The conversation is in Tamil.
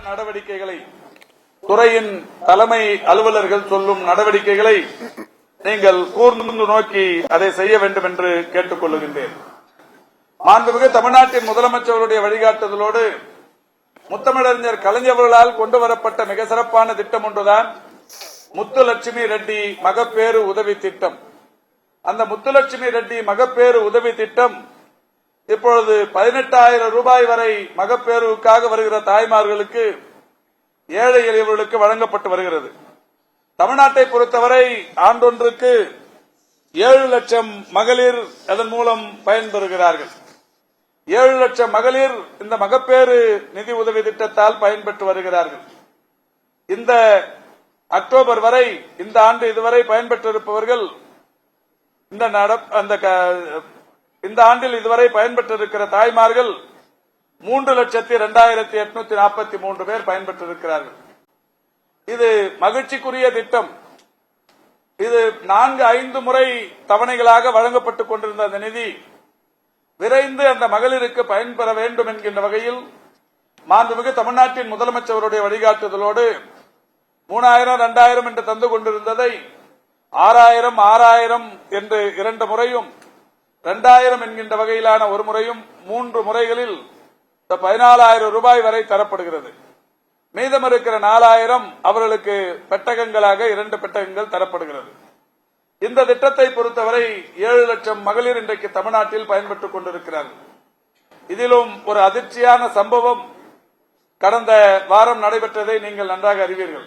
நடவடிக்கைகளை துறையின் தலைமை அலுவலர்கள் சொல்லும் நடவடிக்கைகளை நீங்கள் கூர்ந்து நோக்கி அதை செய்ய வேண்டும் என்று கேட்டுக் கொள்ளுகின்றேன். மாண்புமிகு தமிழ்நாட்டின் முதலமைச்சருடைய வழிகாட்டுதலோடு முத்தமிழறிஞர் கலைஞர்களால் கொண்டு வரப்பட்ட மிக சிறப்பான திட்டம் ஒன்றுதான் முத்துலட்சுமி ரெட்டி மகப்பேறு உதவி திட்டம். அந்த முத்துலட்சுமி ரெட்டி மகப்பேறு உதவி திட்டம் இப்பொழுது 18,000 ரூபாய் வரை மகப்பேறுக்காக வருகிற தாய்மார்களுக்கு, ஏழை எளியவர்களுக்கு வழங்கப்பட்டு வருகிறது. தமிழ்நாட்டை பொறுத்தவரை ஆண்டொன்றுக்கு 7 லட்சம் மகளிர் அதன் மூலம் பயன்பெறுகிறார்கள். 7 லட்சம் மகளிர் இந்த மகப்பேறு நிதி உதவி திட்டத்தால் பயன்பெற்று வருகிறார்கள். இந்த அக்டோபர் வரை, இந்த ஆண்டு இதுவரை பயன்பெற்றிருப்பவர்கள், இந்த ஆண்டில் இதுவரை பயன்பெற்றிருக்கிற தாய்மார்கள் 3,02,843 பேர் பயன்பெற்றிருக்கிறார்கள். இது மகிழ்ச்சிக்குரிய திட்டம். இது 4-5 முறை தவணைகளாக வழங்கப்பட்டுக் கொண்டிருந்த அந்த நிதி விரைந்து அந்த மகளிருக்கு பயன்பெற வேண்டும் என்கின்ற வகையில் மாண்புமிகு தமிழ்நாட்டின் முதலமைச்சருடைய வழிகாட்டுதலோடு 3,000, 2,000 என்று தந்து கொண்டிருந்ததை 6,000, 6,000 என்று 2 முறையும், 2,000 என்கின்ற வகையிலான ஒரு முறையும், 3 முறைகளில் 14,000 ரூபாய் வரை தரப்படுகிறது. மீதம் இருக்கிற 4,000 அவர்களுக்கு பெட்டகங்களாக 2 பெட்டகங்கள் தரப்படுகிறது. இந்த திட்டத்தை பொறுத்தவரை 7 லட்சம் மகளிர் இன்றைக்கு தமிழ்நாட்டில் பயன்பெற்றுக் கொண்டிருக்கிறார்கள். இதிலும் ஒரு அதிர்ச்சியான சம்பவம் கடந்த வாரம் நடைபெற்றதை நீங்கள் நன்றாக அறிவீர்கள்.